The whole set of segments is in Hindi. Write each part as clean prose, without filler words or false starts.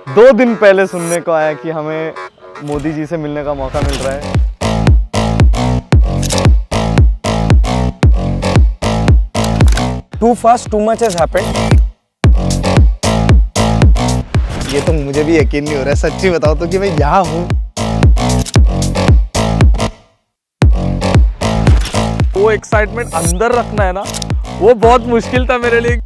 2 दिन पहले सुनने को आया कि हमें मोदी जी से मिलने का मौका मिल रहा है। Too fast, too much has happened. ये तो मुझे भी यकीन नहीं हो रहा है, सच्ची बताओ तो कि मैं यहाँ हूँ। वो एक्साइटमेंट अंदर रखना है ना, वो बहुत मुश्किल था मेरे लिए।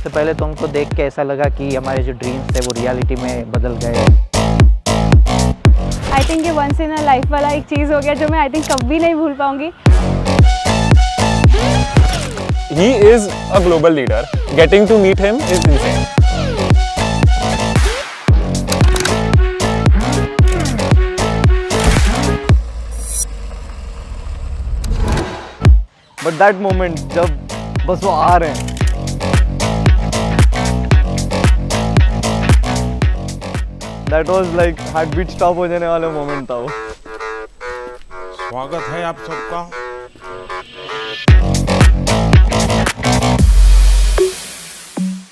तो पहले तो हमको देख के ऐसा लगा कि हमारे जो ड्रीम्स थे वो रियलिटी में बदल गए। आई थिंक ये वंस इन अ लाइफ वाला एक चीज़ हो गया जो मैं आई थिंक कभी नहीं भूल पाऊंगी। He is a global leader. Getting to meet him is insane. But that moment जब बस वो आ रहे हैं, that was like heartbeat stop हो जाने वाला मोमेंट था वो। स्वागत है आप सबका।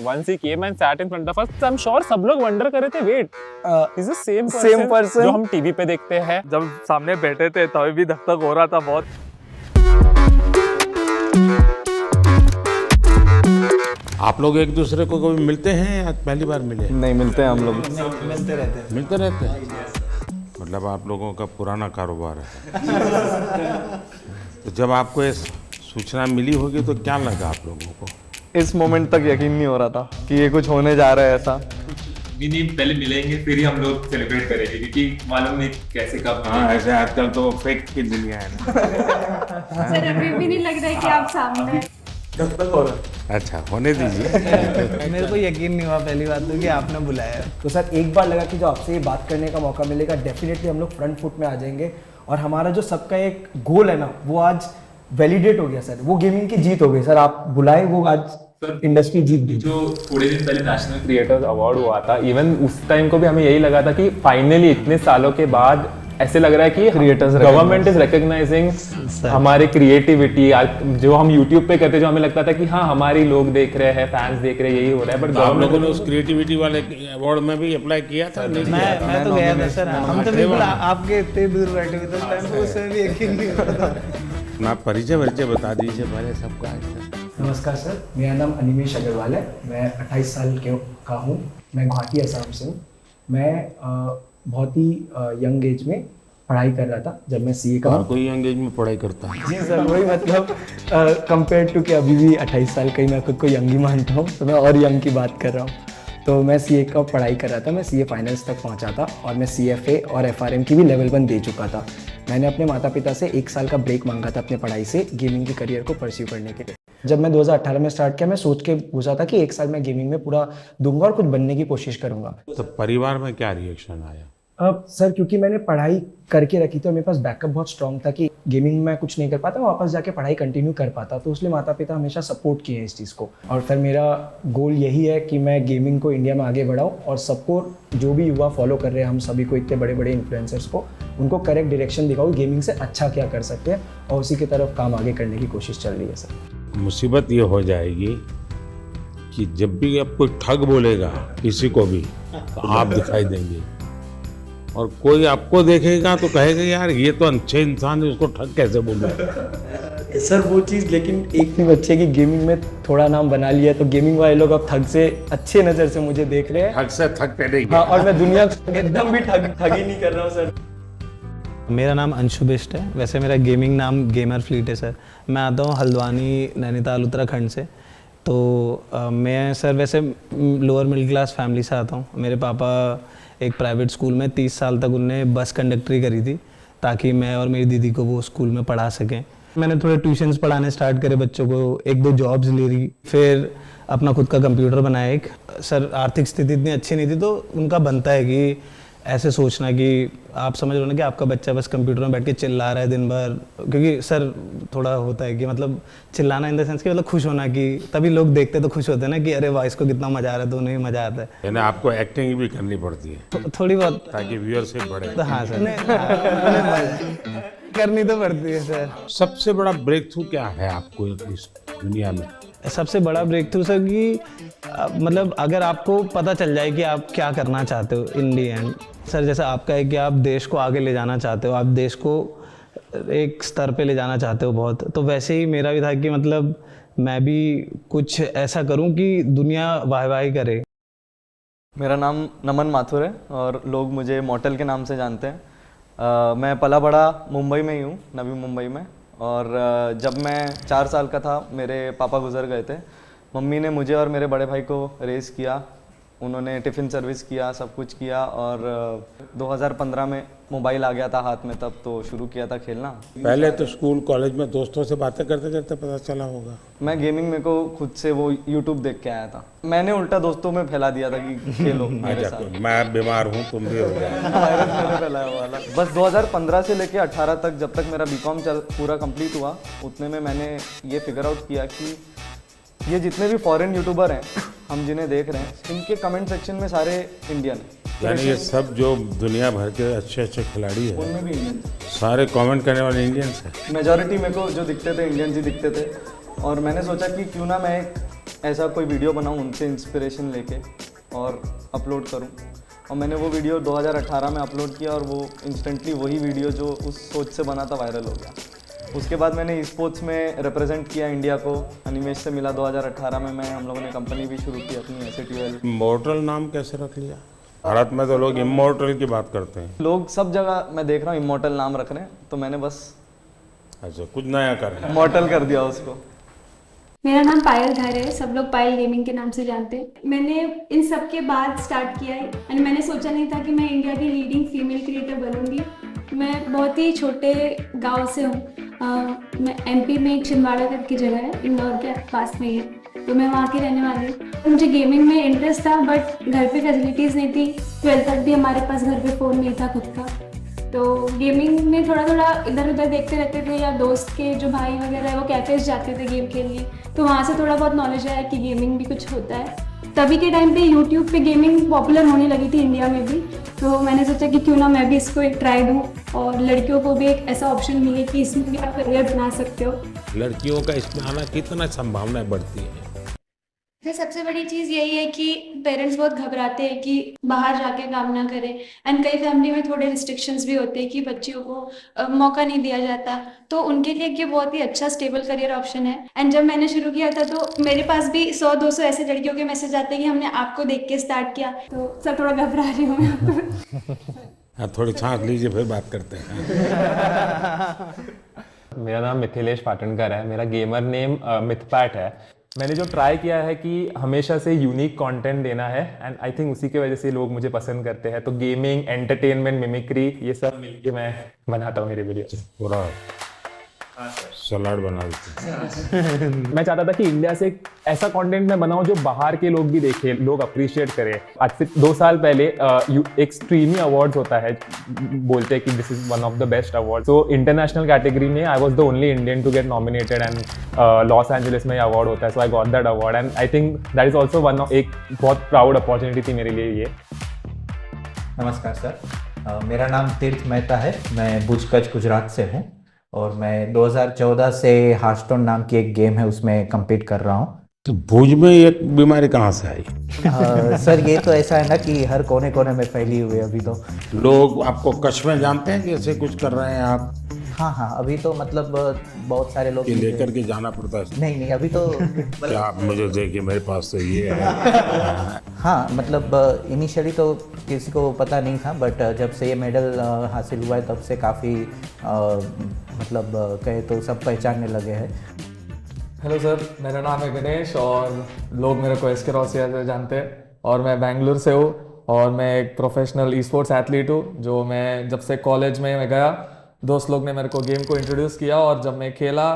Once he came and sat in front of us, I'm sure सब लोग wonder कर रहे थे, wait, is the same person जो हम टीवी पे देखते हैं। जब सामने बैठे थे तभी भी धक धक हो रहा था बहुत। आप लोग एक दूसरे को कभी मिलते हैं या पहली बार मिले? नहीं, मिलते हैं हम लोग। मिलते रहते हैं। मतलब आप लोगों का पुराना कारोबार है। तो जब आपको ये सूचना मिली होगी तो क्या लगा आप लोगों को? इस मोमेंट तक यकीन नहीं हो रहा था कि ये कुछ होने जा रहा है ऐसा। भी नहीं, पहले मिलेंगे फिर ही हम लोग सेलिब्रेट करेंगे, क्योंकि मालूम नहीं कैसे कब। हाँ, ऐसे आजकल तो फेक की दुनिया है ना। सर अभी भी नहीं लग रहा है कि आप सामने हैं। अच्छा, होने दीजिए। मेरे को यकीन नहीं हुआ पहली बात तो कि आपने बुलाया। तो सर एक बार लगा कि जो आपसे ये बात करने का मौका मिलेगा डेफिनेटली हम लोग फ्रंट फुट में आ जाएंगे और हमारा जो सबका एक गोल है ना वो आज वैलिडेट हो गया सर। वो गेमिंग की जीत हो गई सर, आप बुलाए वो आज इंडस्ट्री जीत गई। जो थोड़े दिन पहले नेशनल क्रिएटर्स अवार्ड हुआ था, इवन उस टाइम को भी हमें यही लगा था कि फाइनली इतने सालों के बाद ऐसे लग रहा है कि क्रिएटर्स गवर्नमेंट इज रिकॉग्नाइजिंग हमारी क्रिएटिविटी। जो हम यूट्यूब पे करते, जो हमें लगता था कि हाँ हमारी लोग देख रहे हैं, फैंस देख रहे हैं, यही हो रहा है। बट आप लोगों ने उस क्रिएटिविटी वाले अवार्ड में भी अप्लाई किया था? मैं तो गया था सर। हम तो बिल्कुल आपके इतने दूर बैठे हुए थे उस टाइम पे, उसमें भी यकीन नहीं हो रहा था। अपना परिचय बता दीजिए पहले सबका। नमस्कार सर, मेरा नाम अनिमेश अग्रवाल है। मैं 28 साल का हूँ। मैं गुवाहाटी असम से हूँ। मैं बहुत ही यंग एज में पढ़ाई कर रहा था जब मैं सीए का। कोई यंग एज में पढ़ाई करता है? जी सर, वही मतलब कंपेयर टू कि अभी भी 28 साल का ही मैं खुद को यंग ही मानता हूँ, तो मैं और यंग की बात कर रहा हूँ। तो मैं सीए का पढ़ाई कर रहा था। मैं सीए फाइनल्स तक पहुँचा था और मैं सीएफए और एफआरएम की भी लेवल 1 दे चुका था। मैंने अपने माता पिता से 1 साल का ब्रेक मांगा था अपने पढ़ाई से गेमिंग के करियर को परस्यू करने के लिए। जब मैं 2018 में स्टार्ट किया, मैं सोच के घुसा था कि 1 साल मैं गेमिंग में पूरा दूंगा और कुछ बनने की कोशिश करूंगा। तो परिवार में क्या रिएक्शन आया? सर क्योंकि मैंने पढ़ाई करके रखी थी और मेरे पास बैकअप बहुत स्ट्रॉन्ग था कि गेमिंग में मैं कुछ नहीं कर पाता, मैं वापस जाके पढ़ाई कंटिन्यू कर पाता, तो इसलिए माता पिता हमेशा सपोर्ट किए हैं इस चीज़ को। और फिर मेरा गोल यही है कि मैं गेमिंग को इंडिया में आगे बढ़ाऊँ और सबको, जो भी युवा फॉलो कर रहे हैं, हम सभी को, इतने बड़े बड़े इन्फ्लुएंसर्स को, उनको करेक्ट डायरेक्शन दिखाऊँ गेमिंग से अच्छा क्या कर सकते हैं और उसी की तरफ काम आगे करने की कोशिश चल रही है सर। मुसीबत ये हो जाएगी कि जब भी अब कोई ठग बोलेगा किसी को भी तो आप दिखाई देंगे और कोई आपको देखेगा तो कहेगा यार ये तो अच्छे इंसान है, उसको ठग कैसे बोलूं? सर वो चीज़, लेकिन एक चीज़ अच्छी है कि गेमिंग में थोड़ा नाम बना लिया तो गेमिंग वाले लोग अब ठग से अच्छे नज़र से मुझे देख रहे हैं। ठग से ठग पे हाँ, और मैं दुनिया एकदम भी ठगी नहीं कर रहा हूँ सर। मेरा नाम अंशु बिष्ट है। वैसे मेरा गेमिंग नाम गेमर फ्लीट है सर। मैं आता हूँ हल्द्वानी, नैनीताल, उत्तराखंड से। तो मैं सर वैसे लोअर मिडिल क्लास फैमिली से आता हूँ। मेरे पापा एक प्राइवेट स्कूल में 30 साल तक उनने बस कंडक्टरी करी थी ताकि मैं और मेरी दीदी को वो स्कूल में पढ़ा सकें। मैंने थोड़े ट्यूशन्स पढ़ाने स्टार्ट करे बच्चों को, 1-2 जॉब्स ले रही, फिर अपना खुद का कंप्यूटर बनाया एक। सर आर्थिक स्थिति इतनी अच्छी नहीं थी तो उनका बनता है कि ऐसे सोचना कि आप समझ रहे हो ना कि आपका बच्चा बस कंप्यूटर में बैठ के चिल्ला रहा है दिन भर, क्योंकि सर थोड़ा होता है कि मतलब चिल्लाना इन द सेंस कि मतलब खुश होना, कि तभी लोग देखते तो खुश होते हैं ना कि अरे वाह इसको कितना मजा आ रहा है, तो उन्हें मजा आता है। यानी आपको एक्टिंग भी करनी पड़ती है थोड़ी बहुत, ताकि व्यूअरशिप बढ़े। तो हाँ सर करनी तो पड़ती है सर। सबसे बड़ा ब्रेक थ्रू क्या है आपको इस दुनिया में? सबसे बड़ा ब्रेक थ्रू सर कि मतलब अगर आपको पता चल जाए कि आप क्या करना चाहते हो इन दी एंड, सर जैसा आपका है कि आप देश को आगे ले जाना चाहते हो, आप देश को एक स्तर पे ले जाना चाहते हो बहुत, तो वैसे ही मेरा भी था कि मतलब मैं भी कुछ ऐसा करूं कि दुनिया वाहवाही करे। मेरा नाम नमन माथुर है और लोग मुझे मॉर्टल के नाम से जानते हैं। मैं पला बड़ा मुंबई में ही हूँ, नवी मुंबई में। और जब मैं 4 साल का था मेरे पापा गुजर गए थे। मम्मी ने मुझे और मेरे बड़े भाई को रेस किया, उन्होंने टिफ़िन सर्विस किया, सब कुछ किया। और 2015 में मोबाइल आ गया था हाथ में, तब तो शुरू किया था खेलना। पहले तो स्कूल कॉलेज में दोस्तों से बातें करते करते पता चला होगा। मैं गेमिंग में को खुद से वो यूट्यूब देख के आया था, मैंने उल्टा दोस्तों में फैला दिया था कि खेलो मेरे साथ। मैं बीमार हूँ, तुम भी हो गए। वायरस मैंने फैलाया हुआ था। बस 2015 से लेके 18 तक, जब तक मेरा बीकॉम पूरा कंप्लीट हुआ, उतने में मैंने ये फिगर आउट किया कि ये जितने भी फॉरेन यूट्यूबर हैं हम जिन्हें देख रहे हैं, इनके कमेंट सेक्शन में सारे इंडियन हैं। यानी ये सब जो दुनिया भर के अच्छे अच्छे खिलाड़ी हैं, उनमें भी इंडियन सारे कमेंट करने वाले इंडियन्स हैं। मेजॉरिटी मेरे को जो दिखते थे इंडियंस ही दिखते थे। और मैंने सोचा कि क्यों ना मैं एक ऐसा कोई वीडियो बनाऊं उनसे इंस्पिरेशन लेके और अपलोड करूं। और मैंने वो वीडियो 2018 में अपलोड किया और वो इंस्टेंटली वही वीडियो जो उस सोच से बना था वायरल हो गया। उसके बाद मैंने स्पोर्ट्स में रिप्रेजेंट किया इंडिया को, अनिमेश से मिला 2018 में। हम लोगों ने कंपनी भी शुरू की अपनी SATL। इमॉर्टल नाम कैसे रख लिया? भारत में तो लोग इमॉर्टल की बात करते हैं। लोग सब जगह मैं देख रहा हूँ इमॉर्टल नाम रख रहे हैं, तो मैंने बस अच्छा कुछ नया कर रहे हैं, इमॉर्टल कर दिया उसको। मेरा नाम पायल धारे है, सब लोग पायल गेमिंग के नाम से जानते हैं। मैंने इन सब के बाद स्टार्ट किया है एंड मैंने सोचा नहीं था कि मैं इंडिया की लीडिंग फीमेल क्रिएटर बनूंगी। मैं बहुत ही छोटे गांव से हूँ, मैं MP में एक छिंदवाड़ा करके जगह है, इंदौर के पास में ही है, तो मैं वहाँ की रहने वाली हूँ। मुझे गेमिंग में इंटरेस्ट था बट घर पे फैसिलिटीज़ नहीं थी। 12th तक भी हमारे पास घर पे फ़ोन नहीं था खुद का, तो गेमिंग में थोड़ा थोड़ा इधर उधर देखते रहते थे, या दोस्त के जो भाई वगैरह है वो कैफेज जाते थे गेम खेलने, तो वहाँ से थोड़ा बहुत नॉलेज आया कि गेमिंग भी कुछ होता है। तभी के टाइम पे यूट्यूब पे गेमिंग पॉपुलर होने लगी थी इंडिया में भी, तो मैंने सोचा कि क्यों ना मैं भी इसको एक ट्राई दूँ और लड़कियों को भी एक ऐसा ऑप्शन मिले कि इसमें भी आप करियर बना सकते हो। लड़कियों का इसमें आना कितना संभावनाएं बढ़ती है। फिर सबसे बड़ी चीज़ यही है कि पेरेंट्स बहुत घबराते हैं कि बाहर जाके काम ना करें, एंड कई फैमिली में थोड़े रिस्ट्रिक्शंस भी होते हैं कि बच्चियों को मौका नहीं दिया जाता, तो उनके लिए ये बहुत ही अच्छा स्टेबल करियर ऑप्शन है। एंड जब मैंने शुरू किया था तो मेरे पास भी 100-200 ऐसे लड़कियों के मैसेज आते हैं कि हमने आपको देख के स्टार्ट किया, तो सब थोड़ा घबरा रही हूँ मैं। हाँ थोड़ी छांट लीजिए फिर बात करते हैं। मेरा नाम मिथिलेश पाटनकर है, मेरा गेमर नेम मिथपैट है। मैंने जो ट्राई किया है कि हमेशा से यूनिक कंटेंट देना है, एंड आई थिंक उसी की वजह से लोग मुझे पसंद करते हैं। तो गेमिंग, एंटरटेनमेंट, मिमिक्री, ये सब मिलके मैं बनाता हूँ मेरे वीडियो। पूरा सलाड बना देते। मैं चाहता था कि इंडिया से एक ऐसा कंटेंट मैं बनाऊं जो बाहर के लोग भी देखें, लोग अप्रिशिएट करें। आज से 2 साल पहले एक स्ट्रीमी अवार्ड्स होता है, बोलते हैं कि this is one of the best award. So international category में I was the only Indian to get nominated, and Los Angeles में अवार्ड होता है, so I got that award. And I think that is also one of एक बहुत प्राउड अपॉर्चुनिटी थी मेरे लिए ये। नमस्कार सर, मेरा नाम तीर्थ मेहता है, मैं भुज कच्छ गुजरात से हूँ और मैं 2014 से हार्टस्टोन नाम की एक गेम है उसमें compete कर रहा हूँ। तो भुज में ये बीमारी कहाँ से आई? सर ये तो ऐसा है ना कि हर कोने कोने में फैली हुई है अभी तो। लोग आपको कच्छ में जानते हैं कि ऐसे कुछ कर रहे हैं आप? हाँ, अभी तो मतलब बहुत सारे लोग लेकर के जाना पड़ता है। नहीं अभी तो क्या आप मुझे देखिए, मेरे पास तो ये है। हाँ मतलब इनिशियली तो किसी को पता नहीं था, बट जब से ये मेडल हासिल हुआ है तब से काफ़ी मतलब कहे तो सब पहचानने लगे हैं। हेलो सर, मेरा नाम है गणेश और लोग मेरे को SK रोसिया से जानते हैं और मैं बेंगलुरु से हूँ और मैं एक प्रोफेशनल ई-स्पोर्ट्स एथलीट हूँ। जो मैं जब से कॉलेज में मैं गया, दोस्त लोग ने मेरे को गेम को इंट्रोड्यूस किया और जब मैं खेला,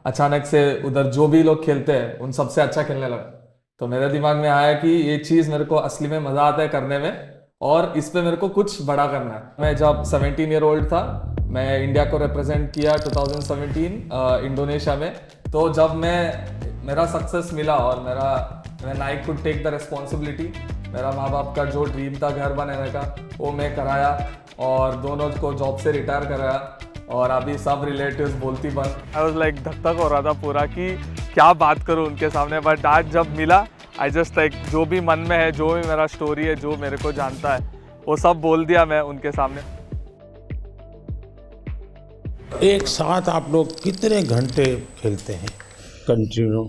अचानक से उधर जो भी लोग खेलते हैं उन सबसे अच्छा खेलने लगा। तो मेरे दिमाग में आया कि ये चीज़ मेरे को असली में मज़ा आता है करने में और इस पे मेरे को कुछ बड़ा करना है। मैं जब 17 ईयर ओल्ड था, मैं इंडिया को रिप्रेजेंट किया 2017 इंडोनेशिया में। तो जब मेरा सक्सेस मिला और मैं I could take the responsibility, मेरा माँ बाप का जो ड्रीम था घर बनाने का वो मैं कराया और दोनों को जॉब से रिटायर कराया और अभी सब रिलेटिव्स बोलती बस। आई वाज लाइक धक धक हो रहा था पूरा कि क्या बात करूँ उनके सामने, बट आज जब मिला आई जस्ट लाइक जो भी मन में है, जो भी मेरा स्टोरी है, जो मेरे को जानता है, वो सब बोल दिया मैं उनके सामने। एक साथ आप लोग कितने घंटे खेलते हैं continue?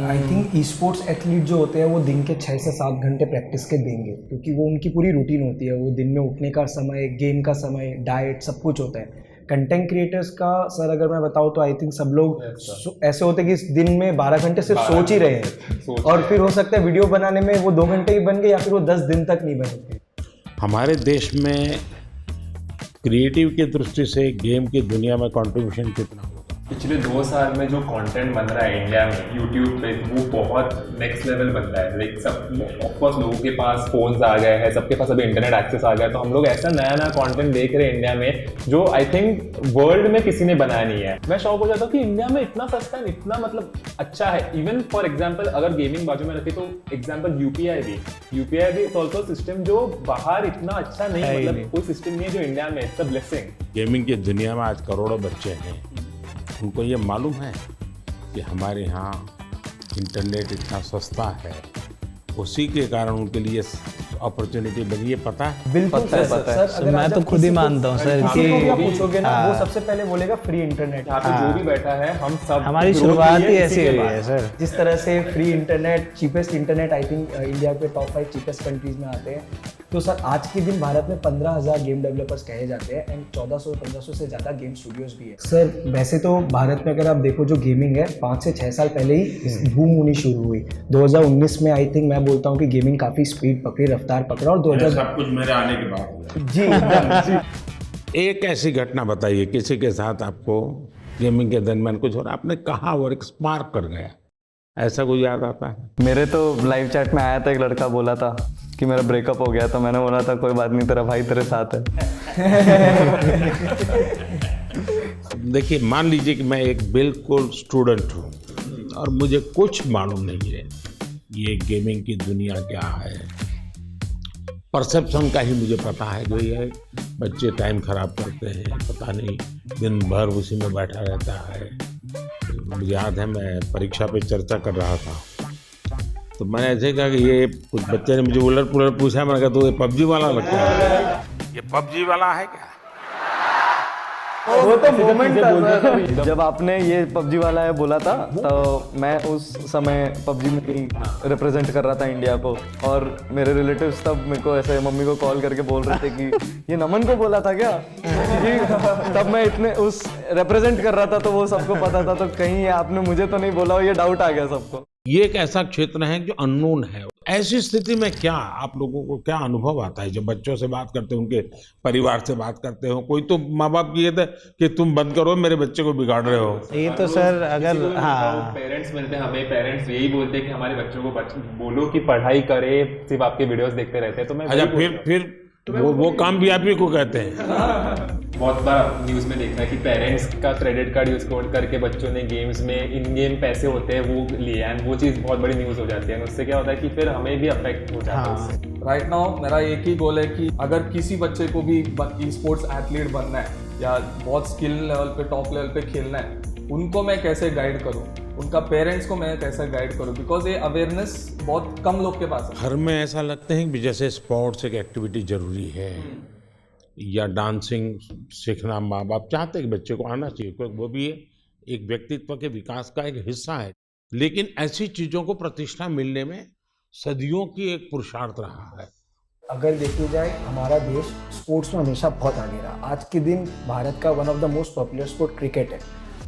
I think e sports athlete जो होते हैं वो दिन के 6 से 7 घंटे प्रैक्टिस के देंगे, क्योंकि वो उनकी पूरी रूटीन होती है। वो दिन में उठने का समय, गेम का समय, डाइट, सब कुछ होता है। कंटेंट क्रिएटर्स का सर अगर मैं बताऊँ तो आई थिंक सब लोग ऐसे होते हैं कि दिन में 12 घंटे सिर्फ सोच ही रहे हैं, और फिर हो सकता है वीडियो बनाने में वो 2 घंटे ही बन गए, या फिर वो 10 दिन तक नहीं बने। हमारे देश में क्रिएटिव की दृष्टि से गेम की दुनिया में कंट्रीब्यूशन कितना होगा? पिछले 2 साल में जो कंटेंट बन रहा है इंडिया में यूट्यूब पे, वो बहुत नेक्स्ट लेवल बन रहा है। लाइक सब ऑफकोर्स लोगों के पास फोन्स आ गए हैं, सबके पास अभी इंटरनेट एक्सेस आ गया है, तो हम लोग ऐसा नया नया कंटेंट देख रहे हैं इंडिया में जो आई थिंक वर्ल्ड में किसी ने बनाया नहीं है। मैं शौक हो जाता हूँ कि इंडिया में इतना सस्ता है, इतना मतलब अच्छा है। इवन फॉर एग्जाम्पल अगर गेमिंग बाजू में रखी तो एग्जाम्पल यूपीआई भी इट्स ऑल्सो सिस्टम जो बाहर इतना अच्छा नहीं, मतलब कोई सिस्टम नहीं है जो इंडिया में। It's a blessing. गेमिंग की दुनिया में आज करोड़ों बच्चे हैं, उनको ये मालूम है कि हमारे यहाँ इंटरनेट इतना सस्ता है, उसी के कारण उनके लिए अपॉर्चुनिटी बनी है। पता है? बिल्कुल सर, सर मैं तो खुद ही मानता हूँ सर कि आप पूछोगे ना, वो सबसे पहले बोलेगा फ्री इंटरनेट। यहाँ पे जो भी बैठा है हम सब, हमारी शुरुआत ही ऐसी हुई है सर। जिस तरह से free internet, cheapest internet I think India के टॉप 5 चीपेस्ट कंट्रीज में आते हैं। तो सर आज के दिन भारत में 15,000 गेम डेवलपर्स कहे जाते हैं, एंड 1400-1500 से ज़्यादा गेम स्टूडियोज भी है। सर वैसे तो भारत में अगर आप देखो जो गेमिंग है 5 से 6 साल पहले ही बूम होनी शुरू हुई। 2019 में आई थिंक मैं बोलता हूँ कि गेमिंग काफ़ी स्पीड पकड़ी, रफ्तार पकड़ा, और 2000 सब कुछ मेरे आने के बाद जी जी। एक ऐसी घटना बताइए किसी के साथ आपको गेमिंग के दरमियान कुछ हो रहा, आपने कहा और एक स्पार्क कर गया, ऐसा कुछ याद आता है? मेरे तो लाइव चैट में आया था, एक लड़का बोला था कि मेरा ब्रेकअप हो गया, तो मैंने बोला था कोई बात नहीं, तेरा भाई तेरे साथ है। देखिए, मान लीजिए कि मैं एक बिल्कुल स्टूडेंट हूँ और मुझे कुछ मालूम नहीं है ये गेमिंग की दुनिया क्या है। परसेप्शन का ही मुझे पता है जो ये बच्चे टाइम खराब करते हैं, पता नहीं दिन भर उसी में बैठा रहता है। मुझे याद है मैं परीक्षा पे चर्चा कर रहा था, तो मैंने ऐसे कहा कि ये कुछ बच्चे ने मुझे उलट पुलट पूछा, मैंने कहा तो ये पबजी वाला लगता है, ये पबजी वाला है क्या? वो तो मोमेंट था सर, जब आपने ये पबजी वाला है बोला था, तो मैं उस समय पबजी में ही रिप्रेजेंट कर रहा था इंडिया को, और मेरे रिलेटिव्स तब मेरे को ऐसे मम्मी को कॉल करके बोल रहे थे कि ये नमन को बोला था क्या? तब मैं इतने उस रिप्रेजेंट कर रहा था, तो वो सबको पता था, तो कहीं आपने मुझे तो नहीं बोला, ये डाउट आ गया सबको। ये एक ऐसा क्षेत्र है जो अननोन है। ऐसी स्थिति में क्या आप लोगों को क्या अनुभव आता है जब बच्चों से बात करते हो, उनके परिवार से बात करते हो? कोई तो माँ बाप ये थे कि तुम बंद करो, मेरे बच्चे को बिगाड़ रहे हो। ये तो सर अगर पेरेंट्स मिलते हैं हमें, पेरेंट्स यही बोलते हैं कि हमारे बच्चों को बोलो कि पढ़ाई करे, सिर्फ आपके वीडियोस देखते रहते हैं। तो मैं अच्छा, फिर वो काम भी आप ही को कहते हैं? बहुत बार न्यूज़ में देखा है कि पेरेंट्स का क्रेडिट कार्ड यूज करके बच्चों ने गेम्स में इन गेम पैसे होते हैं वो लिए, एंड वो चीज़ बहुत बड़ी न्यूज़ हो जाती है। उससे क्या होता है कि फिर हमें भी अफेक्ट हो जाता है उससे। राइट नाउ मेरा एक ही गोल है कि अगर किसी बच्चे को भी ई स्पोर्ट्स एथलीट बनना है या बहुत स्किल लेवल पे, टॉप लेवल पे खेलना है, उनको मैं कैसे गाइड करूँ, उनका पेरेंट्स को मैं कैसे गाइड करूँ, बिकॉज ये अवेयरनेस बहुत कम लोग के पास है। घर में ऐसा लगता है कि जैसे स्पोर्ट्स एक एक्टिविटी जरूरी है या डांसिंग सीखना माँ बाप चाहते हैं कि बच्चे को आना चाहिए, क्योंकि वो भी एक व्यक्तित्व के विकास का एक हिस्सा है, लेकिन ऐसी चीज़ों को प्रतिष्ठा मिलने में सदियों की एक पुरुषार्थ रहा है। अगर देखी जाए हमारा देश स्पोर्ट्स में हमेशा बहुत आगे रहा। आज के दिन भारत का one of the most popular sport cricket है,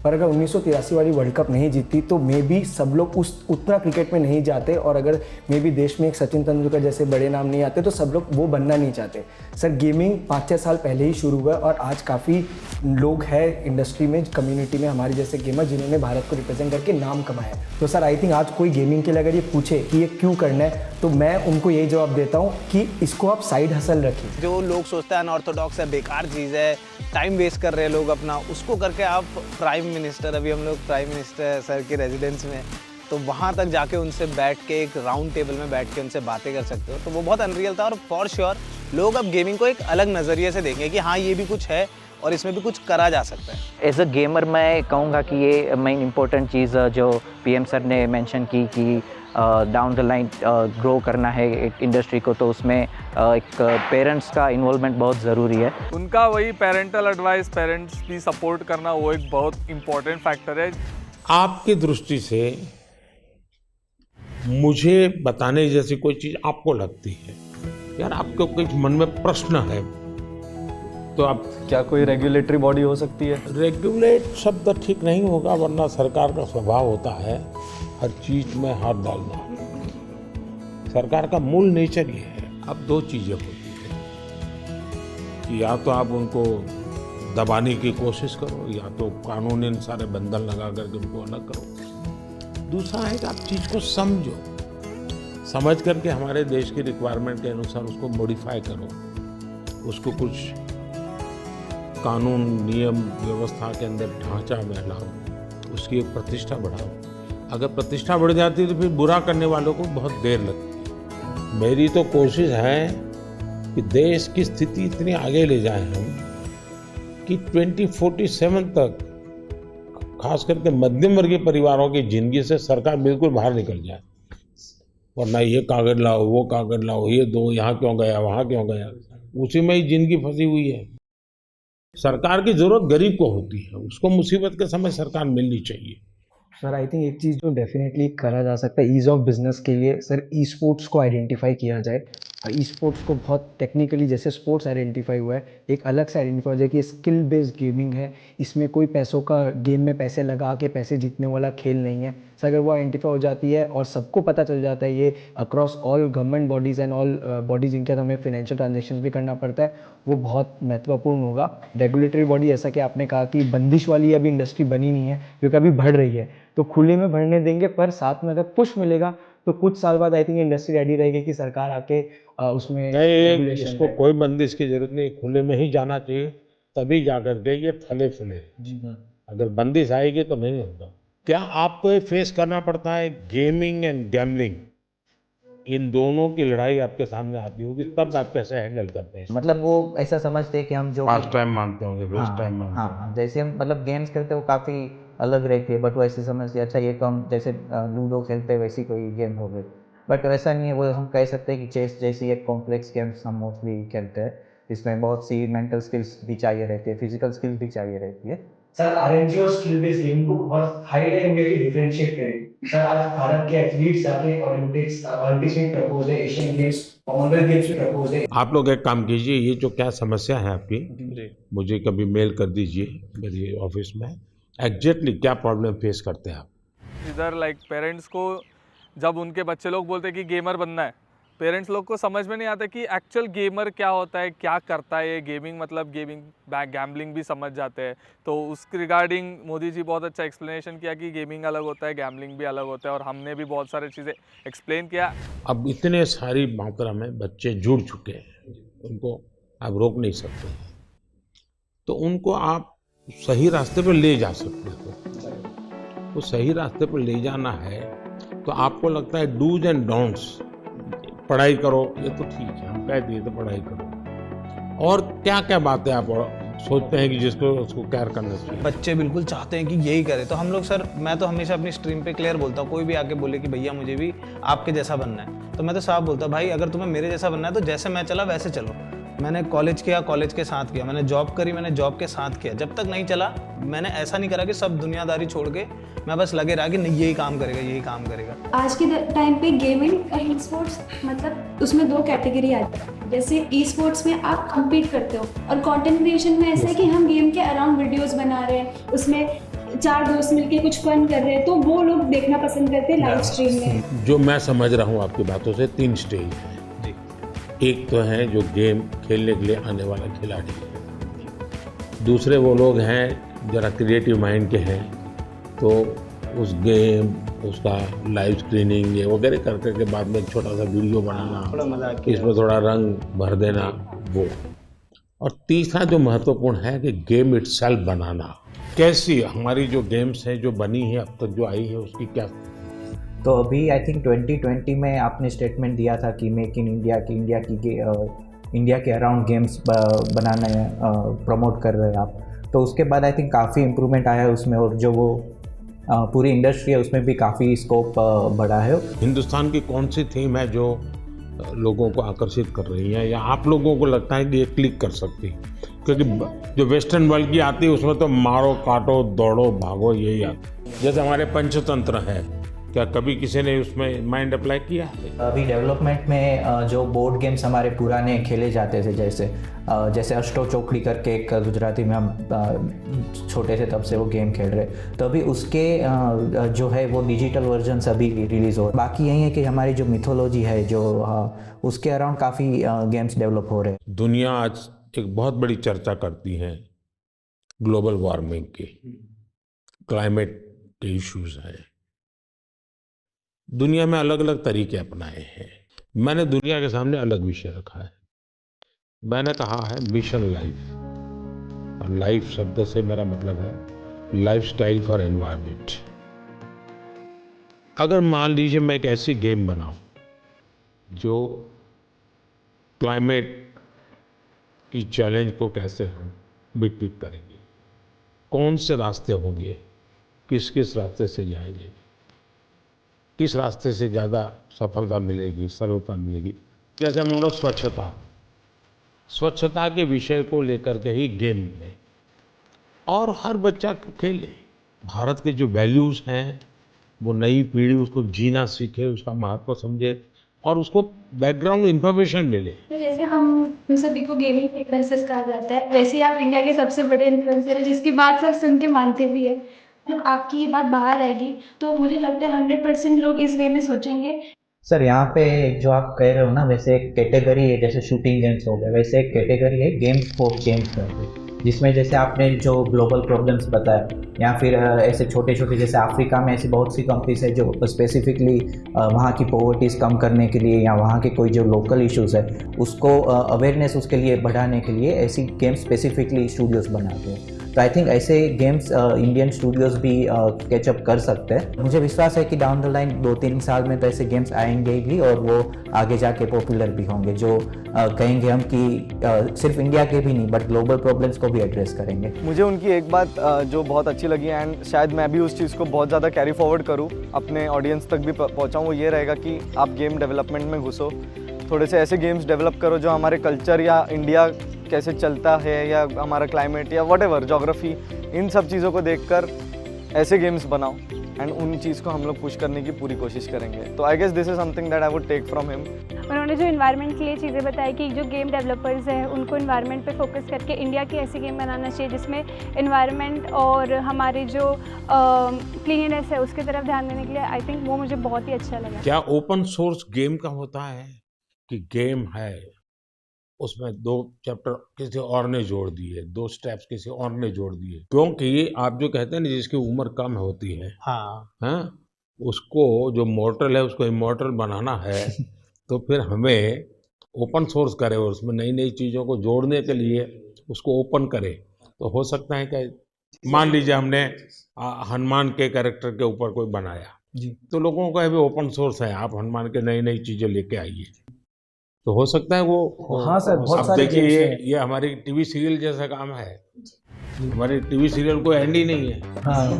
पर अगर 1983 वाली वर्ल्ड कप नहीं जीती तो मे बी सब लोग उतना क्रिकेट में नहीं जाते, और अगर मे बी देश में एक सचिन तेंदुलकर जैसे बड़े नाम नहीं आते तो सब लोग वो बनना नहीं चाहते। सर गेमिंग 5-6 साल पहले ही शुरू हुआ, और आज काफ़ी लोग हैं इंडस्ट्री में, कम्युनिटी में हमारे जैसे गेमर जिन्होंने भारत को रिप्रेजेंट करके नाम कमाया है। तो सर आई थिंक आज कोई गेमिंग के लिए अगर ये पूछे कि ये क्यों करना है, तो मैं उनको यही जवाब देता हूँ कि इसको आप साइड हसल रखिए। जो लोग सोचते हैं अनऑर्थोडॉक्स है, बेकार चीज़ है, टाइम वेस्ट कर रहे हैं लोग अपना, उसको करके आप प्राइम मिनिस्टर, अभी हम लोग प्राइम मिनिस्टर सर के रेजिडेंस में, तो वहाँ तक जाके उनसे बैठ के एक राउंड टेबल में बैठ के उनसे बातें कर सकते हो, तो वो बहुत अनरियल था। और फॉर श्योर लोग अब गेमिंग को एक अलग नज़रिए से देखेंगे कि हाँ ये भी कुछ है, और इसमें भी कुछ करा जा सकता है। एज अ गेमर मैं कहूँगा कि ये मेन इम्पोर्टेंट चीज़ जो पीएम सर ने मेंशन की कि डाउन द लाइन ग्रो करना है एक इंडस्ट्री को, तो उसमें एक पेरेंट्स का इन्वॉल्वमेंट बहुत ज़रूरी है। उनका वही पेरेंटल एडवाइस, पेरेंट्स की सपोर्ट करना, वो एक बहुत इम्पोर्टेंट फैक्टर है। आपकी दृष्टि से मुझे बताने जैसी कोई चीज आपको लगती है, यार आपको कुछ मन में प्रश्न है, तो आप क्या कोई रेगुलेटरी बॉडी हो सकती है? रेगुलेट शब्द ठीक नहीं होगा, वरना सरकार का स्वभाव होता है हर चीज में हाथ डालना। सरकार का मूल नेचर ये है। अब दो चीजें होती है कि या तो आप उनको दबाने की कोशिश करो, या तो कानूनी सारे बंधन लगा करके उनको अलग करो। दूसरा है कि आप चीज को समझो, समझ करके हमारे देश की रिक्वायरमेंट के अनुसार उसको मॉडिफाई करो, उसको कुछ कानून नियम व्यवस्था के अंदर ढांचा में लाओ, उसकी एक प्रतिष्ठा बढ़ाओ। अगर प्रतिष्ठा बढ़ जाती है तो फिर बुरा करने वालों को बहुत देर लगती है। मेरी तो कोशिश है कि देश की स्थिति इतनी आगे ले जाएं हम कि 2047 तक खास करके मध्यम वर्गीय परिवारों की जिंदगी से सरकार बिल्कुल बाहर निकल जाए। वरना ये कागज लाओ, वो कागज लाओ, ये दो, यहाँ क्यों गया, वहाँ क्यों गया, उसी में ही जिंदगी फंसी हुई है। सरकार की जरूरत गरीब को होती है, उसको मुसीबत के समय सरकार मिलनी चाहिए। सर आई थिंक एक चीज़ जो डेफिनेटली करा जा सकता है ईज़ ऑफ बिजनेस के लिए, सर ई स्पोर्ट्स को आइडेंटिफाई किया जाए। ई स्पोर्ट्स को बहुत टेक्निकली जैसे स्पोर्ट्स आइडेंटिफाई हुआ है, एक अलग से आइडेंटिफाई हो जाए कि स्किल बेस्ड गेमिंग है, इसमें कोई पैसों का गेम में पैसे लगा के पैसे जीतने वाला खेल नहीं है। सर अगर वो आइडेंटिफाई हो जाती है और सबको पता चल जाता है ये across all government bodies and all bodies जिनके हमें फाइनेंशियल ट्रांजेक्शन भी करना पड़ता है, वो बहुत महत्वपूर्ण होगा। रेगुलेटरी बॉडी ऐसा कि आपने कहा कि बंदिश वाली अभी इंडस्ट्री बनी नहीं है क्योंकि अभी बढ़ रही है, तो खुले में बढ़ने देंगे, पर साथ में अगर पुश मिलेगा तो कुछ साल बाद आई थिंक इंडस्ट्री रेडी रहेगी कि सरकार आके उसमें नहीं, इसको कोई बंदिश की जरूरत नहीं, खुले में ही जाना चाहिए, तभी जाकर के ये फले फूले। अगर बंदिश आएगी तो नहीं होगा। क्या आपको फेस करना पड़ता है गेमिंग एंड गैम्बलिंग, इन दोनों की लड़ाई आपके सामने आती होगी, तब आप कैसे हैंडल करते हैं? मतलब वो ऐसा समझते हैं कि हम जो पास टाइम मानते होंगे, वेस्ट टाइम मानते होंगे। हाँ, जैसे हम मतलब गेम्स खेलते हैं वो काफ़ी अलग रहती है, बट वो ऐसे समझते हैं अच्छा ये तो हम जैसे लूडो खेलते हैं वैसी कोई गेम हो गई, बट वैसा नहीं है। वो हम कह सकते हैं कि चेस जैसी एक कॉम्प्लेक्स गेम्स हम मोस्टली खेलते हैं, इसमें बहुत सी मेंटल स्किल्स भी चाहिए रहती है, फिजिकल स्किल्स भी चाहिए रहती है। सर आरएनजी और स्किल बेस्ड गेम को बहुत हाई लेवल में डिफरेंशिएट करें। सर आज भारत के एथलीट्स जाके ओलंपिक्स में प्रपोज है, एशियन गेम्स, कॉमनवेल्थ गेम्स में प्रपोज है। आप लोग एक काम कीजिए, ये जो क्या समस्या है आपकी, मुझे कभी मेल कर दीजिए मेरी ऑफिस में, एग्जैक्टली क्या प्रॉब्लम फेस करते हैं आप। इधर लाइक पेरेंट्स को जब उनके बच्चे लोग बोलते हैं कि गेमर बनना है, पेरेंट्स लोग को समझ में नहीं आता कि एक्चुअल गेमर क्या होता है, क्या करता है ये गेमिंग, मतलब गेमिंग गैम्बलिंग भी समझ जाते हैं। तो उसके रिगार्डिंग मोदी जी बहुत अच्छा एक्सप्लेनेशन किया कि गेमिंग अलग होता है, गैम्बलिंग भी अलग होता है, और हमने भी बहुत सारी चीज़ें एक्सप्लेन किया। अब इतने सारी मात्रा में बच्चे जुड़ चुके हैं, उनको आप रोक नहीं सकते हैं, तो उनको आप सही रास्ते पर ले जा सकते हो। तो सही रास्ते पर ले जाना है तो आपको लगता है डूज एंड डोंट्स, पढ़ाई करो, ये तो ठीक है, हम कह दिए तो पढ़ाई करो, और क्या क्या बातें आप सोचते हैं कि जिसको उसको केयर करना चाहिए? बच्चे बिल्कुल चाहते हैं कि यही करे, तो हम लोग सर, मैं तो हमेशा अपनी स्ट्रीम पे क्लियर बोलता हूँ, कोई भी आके बोले कि भैया मुझे भी आपके जैसा बनना है, तो मैं तो साफ बोलता हूँ भाई अगर तुम्हें मेरे जैसा बनना है तो जैसे मैं चला वैसे चलो। मैंने कॉलेज किया, कॉलेज के साथ किया, मैंने जॉब करी, मैंने जॉब के साथ किया, जब तक नहीं चला मैंने ऐसा नहीं करा कि सब दुनियादारी छोड़ के मैं बस लगे रहा कि नहीं यही काम करेगा, यही काम करेगा। आज के टाइम पे गेमिंग और ई स्पोर्ट्स मतलब उसमें दो कैटेगरी आती है। जैसे ई स्पोर्ट्स में आप कम्पीट करते हो, और कंटेंट क्रिएशन में ऐसा है कि हम गेम के अराउंड वीडियोस बना रहे हैं, उसमें चार दोस्त मिलके कुछ फन कर रहे हैं, तो वो लोग देखना पसंद करते हैं लाइव स्ट्रीम में। जो मैं समझ रहा हूँ आपकी बातों से, 3 स्टेज है। एक तो है जो गेम खेलने के लिए आने वाला खिलाड़ी, दूसरे वो लोग हैं जरा क्रिएटिव माइंड के हैं, तो उस गेम उसका लाइव स्क्रीनिंग ये वगैरह करके के बाद में एक छोटा सा वीडियो बनाना, इसमें थोड़ा रंग भर देना वो। और तीसरा जो महत्वपूर्ण है कि गेम इटसेल्फ बनाना। कैसी हमारी जो गेम्स हैं जो बनी है अब तक जो आई है उसकी क्या? तो अभी आई थिंक 2020 में आपने स्टेटमेंट दिया था कि मेक इन इंडिया की इंडिया के अराउंड गेम्स बनाने प्रमोट कर रहे हैं आप, तो उसके बाद आई थिंक काफ़ी इम्प्रूवमेंट आया है उसमें, और जो वो पूरी इंडस्ट्री है उसमें भी काफ़ी स्कोप बढ़ा है। हिंदुस्तान की कौन सी थीम है जो लोगों को आकर्षित कर रही है, या आप लोगों को लगता है कि ये क्लिक कर सकती है? क्योंकि जो वेस्टर्न वर्ल्ड की आती है उसमें तो मारो काटो दौड़ो भागो यही आता है। जैसे हमारे पंचतंत्र है, क्या कभी किसी ने उसमें माइंड अप्लाई किया है? अभी डेवलपमेंट में जो बोर्ड गेम्स हमारे पुराने खेले जाते थे, जैसे अष्टो चौकड़ी करके एक गुजराती में हम छोटे थे तब से वो गेम खेल रहे, तो अभी उसके जो है वो डिजिटल वर्जन्स अभी रिलीज़ हो। बाकी यही है कि हमारी जो मिथोलॉजी है जो उसके अराउंड काफ़ी गेम्स डेवलप हो रहे हैं। दुनिया आज एक बहुत बड़ी चर्चा करती है ग्लोबल वार्मिंग की, क्लाइमेट के इश्यूज हैं। दुनिया में अलग अलग तरीके अपनाए हैं। मैंने दुनिया के सामने अलग विषय रखा है। मैंने कहा है मिशन लाइफ, और लाइफ शब्द से मेरा मतलब है लाइफस्टाइल फॉर एनवायरनमेंट। अगर मान लीजिए मैं एक ऐसी गेम बनाऊं जो क्लाइमेट की चैलेंज को कैसे हम बीट करेंगे, कौन से रास्ते होंगे, किस किस रास्ते से जाएंगे, किस रास्ते से ज़्यादा सफलता मिलेगी, सरलता मिलेगी। जैसे हम लोग स्वच्छता के विषय को लेकर के ही गेम में, और हर बच्चा खेले। भारत के जो वैल्यूज़ हैं वो नई पीढ़ी उसको जीना सीखे, उसका महत्व समझे और उसको बैकग्राउंड इंफॉर्मेशन मिले। तो जैसे हम सभी को गेमिंग इन्फ्लुएंसर्स कहा जाता है, वैसे ही आप इंडिया के सबसे बड़े इन्फ्लुएंसर हैं जिसकी बात सब सुन के मानते भी है। जब आपकी ये बात बाहर आएगी तो मुझे लगता है 100% लोग इस वे में सोचेंगे। सर यहाँ पे जो आप कह रहे हो ना, वैसे एक कैटेगरी है, जैसे शूटिंग गेम्स हो गए, वैसे एक कैटेगरी है गेम्स फॉर चेंज करके, जिसमें जैसे आपने जो ग्लोबल प्रॉब्लम्स बताया, या फिर ऐसे छोटे छोटे जैसे अफ्रीका में ऐसी बहुत सी कंट्रीज है जो स्पेसिफिकली वहाँ की पॉवर्टीज़ कम करने के लिए या वहाँ के कोई जो लोकल इश्यूज़ है उसको अवेयरनेस उसके लिए बढ़ाने के लिए ऐसी गेम्स स्पेसिफिकली स्टूडियोज़ बनाते हैं। तो आई थिंक ऐसे गेम्स इंडियन स्टूडियोज़ भी कैचअप कर सकते हैं। मुझे विश्वास है कि डाउन द लाइन 2-3 साल में तो ऐसे गेम्स आएंगे भी, और वो आगे जाके पॉपुलर भी होंगे, जो कहेंगे हम कि सिर्फ इंडिया के भी नहीं बट ग्लोबल प्रॉब्लम्स को भी एड्रेस करेंगे। मुझे उनकी एक बात जो बहुत अच्छी लगी, एंड शायद मैं भी उस चीज़ को बहुत ज़्यादा कैरी फॉरवर्ड करूँ, अपने ऑडियंस तक भी पहुँचाऊँ, वो ये रहेगा कि आप गेम डेवलपमेंट में घुसो, थोड़े से ऐसे गेम्स डेवलप करो जो हमारे कल्चर या इंडिया कैसे चलता है या हमारा क्लाइमेट या व्हाटएवर ज्योग्राफी, इन सब चीज़ों को देखकर ऐसे गेम्स बनाओ, एंड उन चीज़ को हम लोग पुश करने की पूरी कोशिश करेंगे। तो I guess this is something that I would take from him. उन्होंने जो इन्वायरमेंट के लिए चीज़ें बताई कि जो गेम डेवलपर्स हैं उनको इन्वायरमेंट पे फोकस करके इंडिया की ऐसी गेम बनाना चाहिए जिसमें इन्वायरमेंट और हमारी जो क्लीननेस है उसकी तरफ ध्यान देने के लिए, आई थिंक वो मुझे बहुत ही अच्छा लगा। क्या ओपन सोर्स गेम का होता है कि गेम है उसमें 2 चैप्टर किसी और ने जोड़ दिए, 2 स्टेप्स किसी और ने जोड़ दिए? क्योंकि आप जो कहते हैं ना जिसकी उम्र कम होती है, हाँ, उसको जो मॉर्टल है उसको इमॉर्टल बनाना है तो फिर हमें ओपन सोर्स करे और उसमें नई नई चीज़ों को जोड़ने के लिए उसको ओपन करे। तो हो सकता है कि मान लीजिए हमने हनुमान के कैरेक्टर के ऊपर कोई बनाया जी, तो लोगों को अभी ओपन सोर्स है, आप हनुमान के नई नई चीज़ें लेके आइए, तो हो सकता है वो। हाँ सर, बहुत सारे देखिए ये हमारी टीवी सीरियल जैसा काम है। हमारे टीवी सीरियल कोई एंड ही नहीं है। हाँ?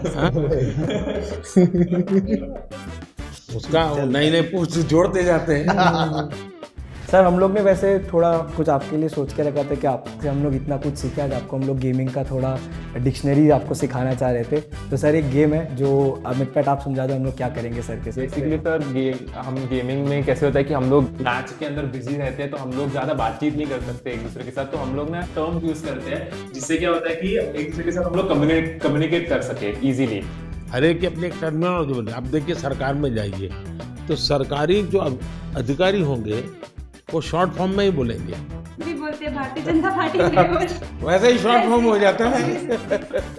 उसका नई नई पोस्ट जोड़ते जाते हैं। सर हम लोग ने वैसे थोड़ा कुछ आपके लिए सोच के रखा था कि आपसे हम लोग इतना कुछ सीखे, आज आपको हम लोग गेमिंग का थोड़ा डिक्शनरी आपको सिखाना चाह रहे थे। तो सर एक गेम है जो अमित पैट आप समझा दो हम लोग क्या करेंगे सर के। बेसिकली सर हम गेमिंग में कैसे होता है कि हम लोग मैच के अंदर बिजी रहते हैं, तो हम लोग ज़्यादा बातचीत नहीं कर सकते एक दूसरे के साथ, तो हम लोग ना टर्म यूज़ करते हैं जिससे क्या होता है कि एक दूसरे के साथ हम लोग कम्युनिकेट कर सके ईजिली। हर एक की अपनी एक टर्मिनोलॉजी बोलते हैं। आप देखिए सरकार में जाइए तो सरकारी जो अधिकारी होंगे वो शॉर्ट फॉर्म में ही बोलेंगे, भी बोलते हैं भारतीय जनता पार्टी वैसे ही शॉर्ट फॉर्म हो जाता है।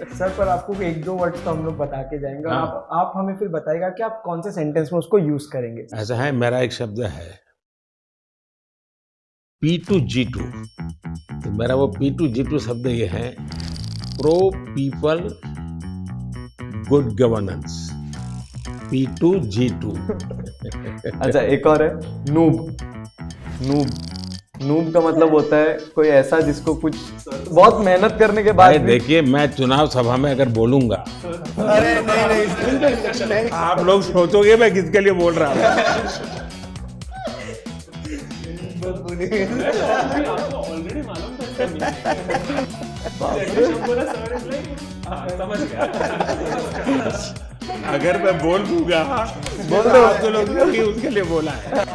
सर पर आपको 1-2 वर्ड्स तो हम लोग बता के जाएंगे, और आप हमें फिर बताएगा कि आप कौन से सेंटेंस में उसको यूज करेंगे। ऐसा है, मेरा एक शब्द है P2G2, तो मेरा वो P2G2 शब्द ये है pro people good governance, P2G2। अच्छा एक और है नूब नूब का मतलब होता है कोई ऐसा जिसको कुछ बहुत मेहनत करने के बाद भाई भी देखिए, मैं चुनाव सभा में अगर बोलूंगा, अरे नहीं आप लोग सोचोगे मैं किसके लिए बोल रहा हूँ। अगर मैं बोल दूंगा बोल दो तो लोग कि उसके लिए बोला है।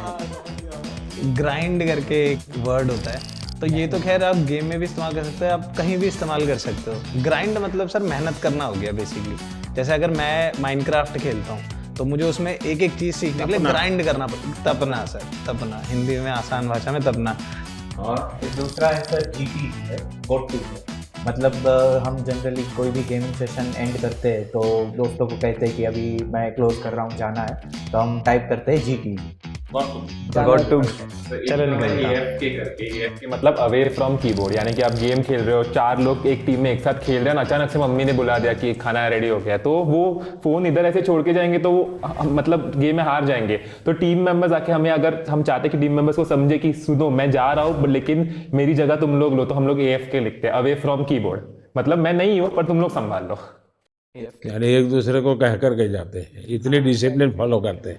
ग्राइंड करके एक वर्ड होता है, तो ये तो खैर आप गेम में भी इस्तेमाल कर सकते हो, आप कहीं भी इस्तेमाल कर सकते हो। ग्राइंड मतलब सर मेहनत करना हो गया बेसिकली। जैसे अगर मैं माइनक्राफ्ट खेलता हूँ तो मुझे उसमें एक एक चीज़ सीखने के लिए ग्राइंड करना पड़ता। तपना सर, तपना, हिंदी में आसान भाषा में तपना। और दूसरा है सर GT है, गोट टू है। मतलब हम जनरली कोई भी गेमिंग सेशन एंड करते हैं तो दोस्तों को कहते हैं कि अभी मैं क्लोज कर रहा हूँ, जाना है, तो हम टाइप करते हैं GT। गॉट टू चलो AFK मतलब अवे फ्रॉम कीबोर्ड, यानी कि आप गेम खेल रहे हो, 4 लोग एक टीम में एक साथ खेल रहे हैं, अचानक से मम्मी ने बुला दिया कि खाना रेडी हो गया, तो वो फोन इधर ऐसे छोड़ के जाएंगे तो वो मतलब गेम में हार जाएंगे। तो टीम मेंबर्स आके हमें, अगर हम चाहते कि टीम मेंबर्स को समझे कि सुनो मैं जा रहा हूँ लेकिन मेरी जगह तुम लोग लो, तो हम लोग AFK लिखते हैं, अवे फ्रॉम कीबोर्ड। मतलब मैं नहीं हूँ पर तुम लोग संभाल लो। यानी एक दूसरे को कह कर के जाते हैं, इतनी डिसिप्लिन फॉलो करते हैं।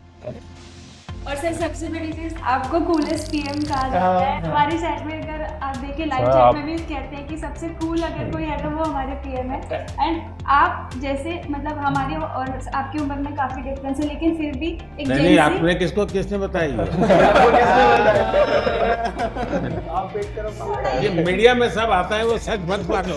और सर सबसे बड़ी चीज, आपको कूलेस्ट PM कहा जाता है हमारी साइड में। अगर आप देखिए लाइव चैट में भी कहते हैं कि सबसे कूल अगर कोई है तो वो हमारे PM है। एंड आप जैसे मतलब हमारी और आपकी उम्र में काफी डिफरेंस है, लेकिन फिर भी एक नहीं, आपने किसने बताई ये मीडिया में सब आता है, वो सच मत मानो।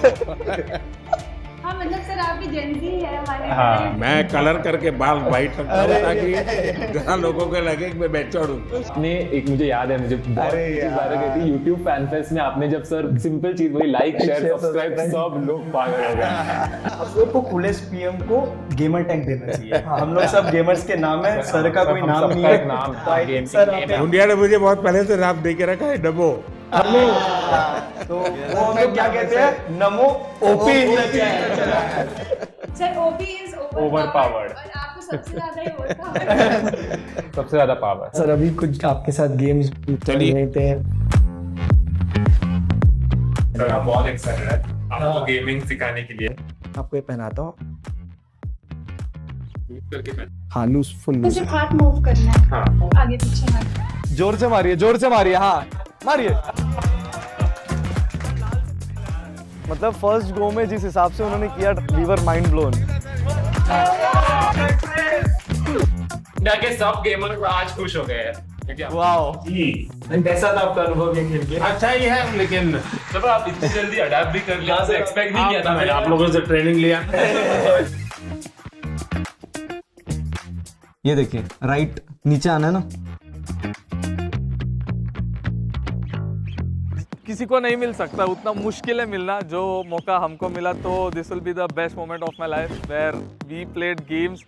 हाँ मतलब सर आपकी जेंजी है हमारे। हाँ, मैं कलर करके बाल वाइट रखता हूँ ताकि जहाँ लोगों को लगे कि मैं बैठा हूँ। आपने एक, मुझे याद है, मुझे बहुत बार गई थी यूट्यूब फैन फेस्ट में, आपने जब सर सिंपल चीज वही लाइक शेयर सब्सक्राइब, सब लोग पागल हो गए। आप लोग को कूलेस्ट PM को गेमर टैग देना चाहिए। हम लोग सब गेमर्स के नाम है, सर का कोई नाम नहीं है। नाम सर इंडिया ने मुझे बहुत पहले से नाम दे के रखा है, डबो। तो वो हम लोग क्या कहते हैं, नमो OP। Sir OP is Overpowered। और आपको सबसे ज्यादा ही overpowered। सबसे ज्यादा पावर। सर अभी कुछ आपके साथ गेम्स चलिए। सर हम बहुत एक्साइटेड है आपको गेमिंग सिखाने के लिए। आपको ये पहनाता हूँ। हाँ, लूज, फुल तो सिर्फ हाथ मूव करना है, हाँ आगे पीछे मत। जोर से मारिए, हाँ मारिए। मतलब फर्स्ट गो में जिस हिसाब से उन्होंने किया, we were mind blown. India के सब गेमर आज खुश हो गए हैं। वाओ, कैसा था आपका अनुभव ये खेल के? अच्छा ही है, लेकिन जब आप इतनी जल्दी अडैप्ट भी कर लिया, से एक्सपेक्ट नहीं किया था मैंने। आप लोगों से ट्रेनिंग लिया। ये देखिए राइट नीचे आना है ना। किसी को नहीं मिल सकता, उतना मुश्किल है मिलना। जो मौका हमको मिला तो this will be the best moment of my life where we played games.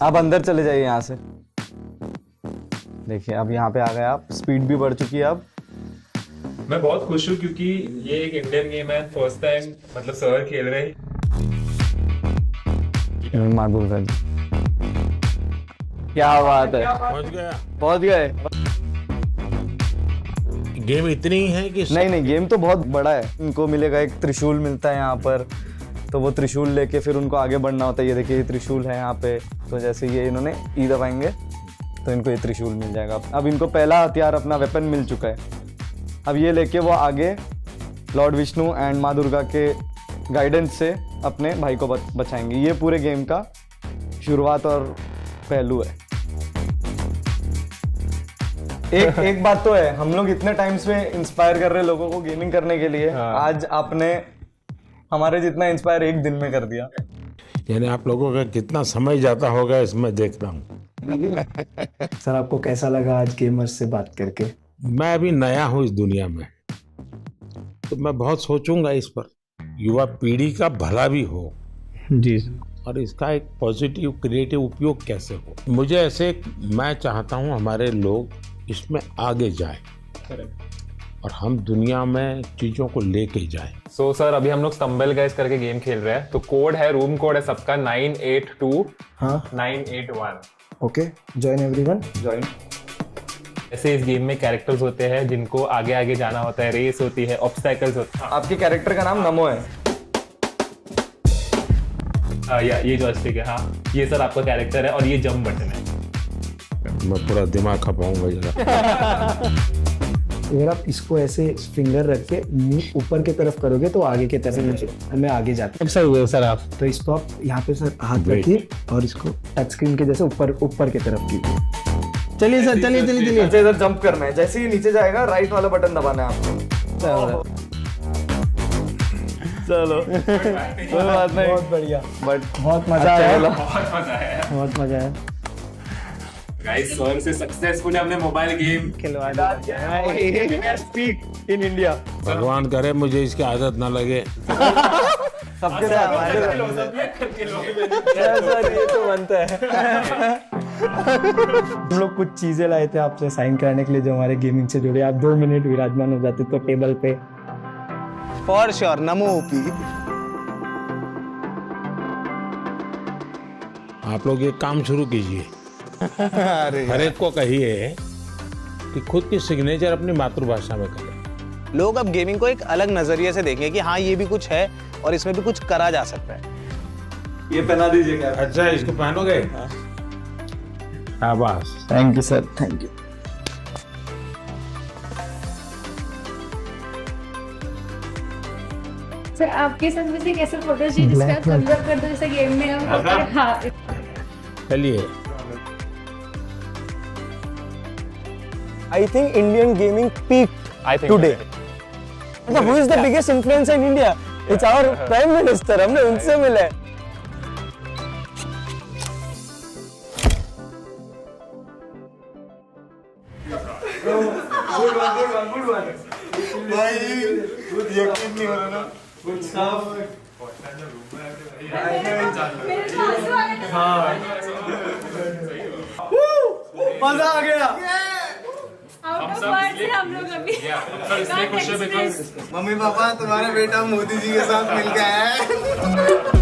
आप अंदर चले जाइए यहाँ से। देखिए अब यहाँ पे आ गए आप, स्पीड भी बढ़ चुकी है अब। मैं बहुत खुश हूँ क्योंकि ये एक इंडियन गेम है, फर्स्ट टाइम मतलब सर खेल रहे हैं। माधुर जी, क्या बात है, पहुंच गए। गेम इतनी ही है कि नहीं, गेम तो बहुत बड़ा है। इनको मिलेगा एक त्रिशूल मिलता है यहाँ पर, तो वो त्रिशूल लेके फिर उनको आगे बढ़ना होता है। ये देखिए ये त्रिशूल है यहाँ पे, तो जैसे ये इन्होंने ई दबाएंगे तो इनको ये त्रिशूल मिल जाएगा। अब इनको पहला हथियार, अपना वेपन मिल चुका है। अब ये लेके वो आगे लॉर्ड विष्णु एंड माँ दुर्गा के गाइडेंस से अपने भाई को बचाएंगे। ये पूरे गेम का शुरुआत और पहलू है। एक बात तो है, हम लोग इतने टाइम से इंस्पायर कर रहे हैं लोगों को गेमिंग करने के लिए। आज आपने हमारे जितना इंस्पायर एक दिन में कर दिया। यानी आप लोगों का कितना समय जाता होगा इसमें देखता हूँ। सर आपको कैसा लगा आज गेमर्स से बात करके? मैं अभी नया हूँ इस दुनिया में, तो मैं बहुत सोचूंगा इस पर, युवा पीढ़ी का भला भी हो जी, और इसका एक पॉजिटिव क्रिएटिव उपयोग कैसे हो। मुझे ऐसे, मैं चाहता हूँ हमारे लोग इसमें आगे जाए और हम दुनिया में चीज़ों को लेके जाए। सो सर अभी हम लोग स्टम्बल गाइस करके गेम खेल रहे हैं, तो कोड है, रूम कोड है सबका 982 हाँ 981। Okay, join everyone. ज्वाइन। ऐसे इस गेम में कैरेक्टर्स होते हैं जिनको आगे आगे जाना होता है, रेस होती है, ऑब्स्टैकल्स होते हैं। आपके कैरेक्टर का नाम नमो है। या ये जॉयस्टिक है, हाँ ये सर आपका कैरेक्टर है और ये जंप बटन है। मैं पूरा दिमाग खपाऊंगा जरा। अगर आप इसको ऐसे फिंगर रख के मुंह ऊपर की तरफ करोगे तो आगे की तरफ मैं आगे जाता हूँ। सर हुए सर आप तो इसको आप यहाँ पे सर हाथ रखिए और इसको टच स्क्रीन के जैसे ऊपर की तरफ कीजिए। चलिए सर, चलिए। अच्छा इधर जंप करना है, जैसे ही नीचे जाएगा राइट वाला बटन दबाना है आपको। चलो कोई बात नहीं, बहुत बढ़िया, बट बहुत मजा आया, बहुत मजा आया बहुत मजा आया। गाइस। सर से सक्सेसफुली हमने मोबाइल गेम खिलवा स्पीक इन इंडिया। भगवान करे मुझे इसकी आदत ना लगे। सबके साथ सर ये तो बनता है। हम लोग कुछ चीजें लाए थे आपसे साइन कराने के लिए जो हमारे गेमिंग से जुड़े। आप 2 मिनट विराजमान हो जाते तो टेबल पे। For sure, NaMo OP. आप लोग एक काम शुरू कीजिए, हर एक को कहिए कि खुद की सिग्नेचर अपनी मातृभाषा में करें। लोग अब गेमिंग को एक अलग नजरिए से देखें कि हाँ ये भी कुछ है और इसमें भी कुछ करा जा सकता है। ये पहना दीजिए क्या? अच्छा इसको पहनोगे? शाबाश। Thank you sir, thank you. Sir आपके साथ वैसे कैसे फोटो चाहिए जिसका थम्स अप कर दो जैसे गेम में हम। हाँ चलिए। I think Indian gaming peaked I think today. मतलब who is the biggest influencer in India? It's our Prime Minister. हमने उनसे मिले। मजा आ गया। हम लोग अभी इसलिए खुश है बिकॉज मम्मी पापा तुम्हारा बेटा मोदी जी के साथ मिल गया है।